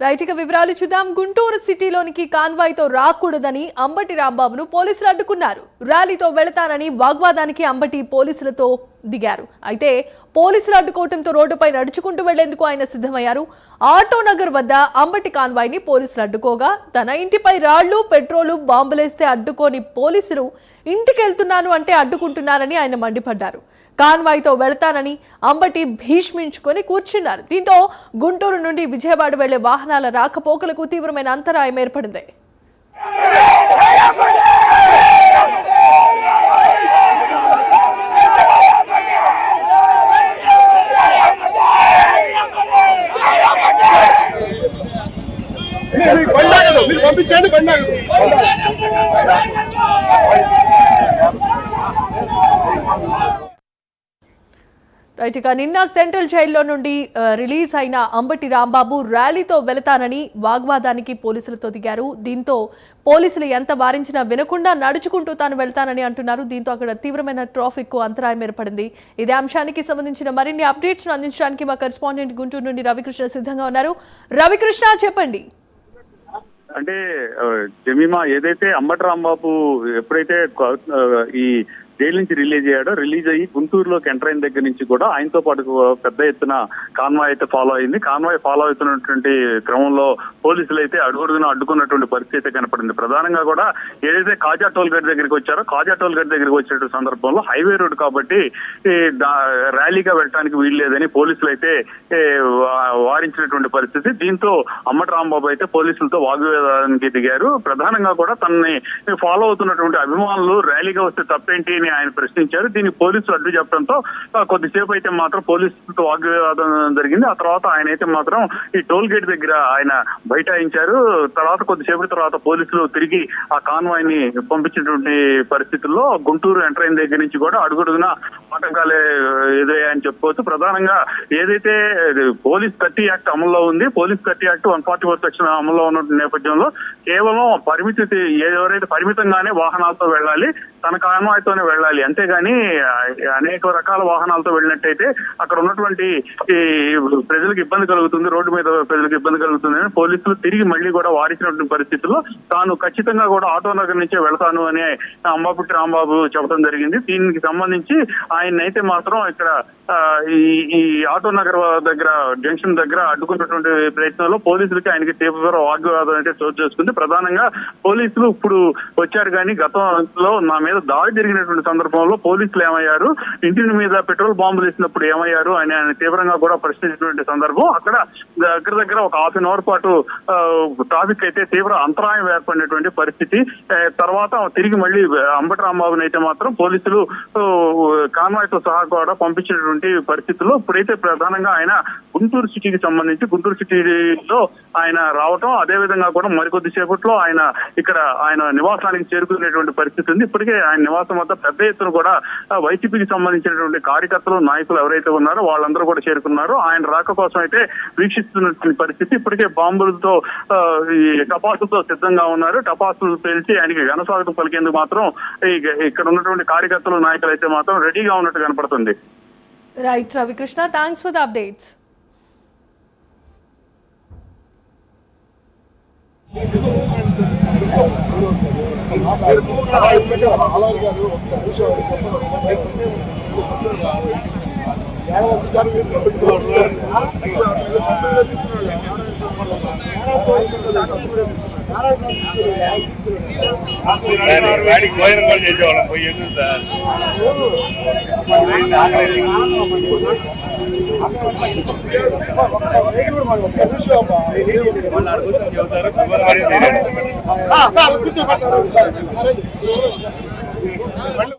Right ఇక వివరాలు చూద్దాం. గుంటూరు సిటీలోనికి కాన్వాయ్తో రాకూడదని అంబటి రాంబాబును పోలీసులు అడ్డుకున్నారు. ర్యాలీతో వెళతానని వాగ్వాదానికి అంబటి పోలీసులతో దిగారు. అయితే పోలీసులు అడ్డుకోవడంతో రోడ్డుపై నడుచుకుంటూ వెళ్లేందుకు ఆయన సిద్ధమయ్యారు. ఆటో నగర్ వద్ద అంబటి కాన్వాయ్ని పోలీసులు అడ్డుకోగా తన ఇంటిపై రాళ్లు పెట్రోలు బాంబులేస్తే అడ్డుకోని పోలీసులు ఇంటికెళ్తున్నాను అంటే అడ్డుకుంటున్నారని ఆయన మండిపడ్డారు. కాన్వాయ్తో వెళతానని అంబటి భీష్మించుకొని కూర్చున్నారు. దీంతో గుంటూరు నుండి విజయవాడ వెళ్లే వాహనాల రాకపోకలకు తీవ్రమైన అంతరాయం ఏర్పడింది. రైట్ ఇక నిన్న సెంట్రల్ జైల్లో నుండి రిలీజ్ అయిన అంబటి రాంబాబు ర్యాలీతో వెళతానని వాగ్వాదానికి పోలీసులతో దిగారు. దీంతో పోలీసులు ఎంత వారించినా వినకుండా నడుచుకుంటూ తాను వెళ్తానని అంటున్నారు. దీంతో అక్కడ తీవ్రమైన ట్రాఫిక్ కు అంతరాయం ఏర్పడింది. ఇదే అంశానికి సంబంధించిన మరిన్ని అప్డేట్స్ అందించడానికి మా కరెస్పాండెంట్ గుంటూరు నుండి రవికృష్ణ సిద్ధంగా ఉన్నారు. రవికృష్ణ, చెప్పండి. అంటే జమీమా ఏదైతే అంబటి రాంబాబు ఎప్పుడైతే ఈ జైలు నుంచి రిలీజ్ అయ్యి గుంటూరులోకి ఎంటర్ అయిన దగ్గర నుంచి కూడా ఆయనతో పాటు పెద్ద ఎత్తున కాన్వాయ్ అయితే ఫాలో అయింది. కాన్వాయ్ ఫాలో అవుతున్నటువంటి క్రమంలో పోలీసులు అయితే అడ్డుకున్నటువంటి పరిస్థితి కనపడింది. ప్రధానంగా కూడా ఏదైతే కాజా టోల్ గేట్ దగ్గరికి వచ్చారో కాజా టోల్ గేట్ దగ్గరికి వచ్చే సందర్భంలో హైవే రోడ్ కాబట్టి ర్యాలీగా వెళ్ళడానికి వీలు లేదని పోలీసులు అయితే వారించినటువంటి పరిస్థితి. దీంతో అంబటి రాంబాబు అయితే పోలీసులతో వాగ్వివాదానికి దిగారు. ప్రధానంగా కూడా తనని ఫాలో అవుతున్నటువంటి అభిమానులు ర్యాలీగా వస్తే తప్పేంటి అని ఆయన ప్రశ్నించారు. దీనికి పోలీసులు అడ్డు చెప్పడంతో కొద్దిసేపు అయితే మాత్రం పోలీసులతో వాగ్వివాదం జరిగింది. ఆ తర్వాత ఆయన అయితే మాత్రం ఈ టోల్ గేట్ దగ్గర ఆయన బైఠాయించారు. తర్వాత కొద్దిసేపటి తర్వాత పోలీసులు తిరిగి ఆ కాన్వాయ్ ని పంపించినటువంటి పరిస్థితుల్లో గుంటూరు ఎంటర్ అయిన దగ్గర నుంచి కూడా అడుగుడుగున ఆటంకాలే ఎదురయ్యాయని చెప్పుకోవచ్చు. ప్రధానంగా ఏదైతే పోలీస్ 30 యాక్ట్ అమల్లో ఉంది, పోలీస్ 30 యాక్ట్ 144 సెక్షన్ అమల్లో ఉన్న నేపథ్యంలో కేవలం ఎవరైతే పరిమితంగానే వాహనాలతో వెళ్ళాలి, తన కాన్వాయ్తోనే వెళ్ళాలి, అంతేగాని అనేక రకాల వాహనాలతో వెళ్ళినట్టయితే అక్కడ ఉన్నటువంటి ప్రజలకు ఇబ్బంది కలుగుతుంది, రోడ్డు మీద ప్రజలకు ఇబ్బంది కలుగుతుంది అని పోలీసులు తిరిగి మళ్ళీ కూడా వారించినటువంటి పరిస్థితుల్లో తాను ఖచ్చితంగా కూడా ఆటో నగర్ నుంచే వెళతాను అని అంబటి రాంబాబు చెప్పడం జరిగింది. దీనికి సంబంధించి ఆయన అయితే మాత్రం ఇక్కడ ఈ ఆటో నగర్ దగ్గర జంక్షన్ దగ్గర అడ్డుకున్నటువంటి ప్రయత్నంలో పోలీసులకి ఆయనకి తీవ్ర వాగ్వివాదం అయితే చోటు చేసుకుంది. ప్రధానంగా పోలీసులు ఇప్పుడు వచ్చారు కానీ గతంలో నా మీద దాడి జరిగినటువంటి సందర్భంలో పోలీసులు ఏమయ్యారు, ఇంటి మీద పెట్రోల్ బాంబులు వేసినప్పుడు ఏమయ్యారు అని ఆయన తీవ్రంగా కూడా ప్రశ్నించినటువంటి సందర్భం. అక్కడ దగ్గర ఒక ½ అవర్ పాటు ట్రాఫిక్ అయితే తీవ్ర అంతరాయం ఏర్పడినటువంటి పరిస్థితి. తర్వాత తిరిగి మళ్ళీ అంబటి రాంబాబుని అయితే మాత్రం పోలీసులు కాన్వాయ్ తో సహా కూడా పంపించినటువంటి పరిస్థితుల్లో ఇప్పుడైతే ప్రధానంగా ఆయన గుంటూరు సిటీకి సంబంధించి గుంటూరు సిటీలో ఆయన రావటం, అదే విధంగా కూడా మరికొద్ది సేపట్లో ఆయన నివాసానికి చేరుకునేటువంటి పరిస్థితి ఉంది. ఇప్పటికే ఆయన నివాసం వద్ద పెద్ద ఎత్తున కూడా వైసీపీకి సంబంధించినటువంటి కార్యకర్తలు, నాయకులు ఎవరైతే ఉన్నారో వాళ్ళందరూ కూడా చేరుకున్నారు. ఆయన రాక కోసం అయితే వీక్షిస్తున్నటువంటి పరిస్థితి. ఇప్పటికే బాంబులతో టపాసులతో సిద్ధంగా ఉన్నారు. టపాసులు పేల్చి ఆయనకి ఘనస్వాగతం పలికేందుకు మాత్రం ఇక్కడ ఉన్నటువంటి కార్యకర్తలు, నాయకులు అయితే మాత్రం రెడీగా ఉన్నట్టు కనపడుతుంది. Right Ravikrishna, thanks for the updates. భోజనం చేసేవాళ్ళం పోయి ఎందుకు సార్ చెబుతారు.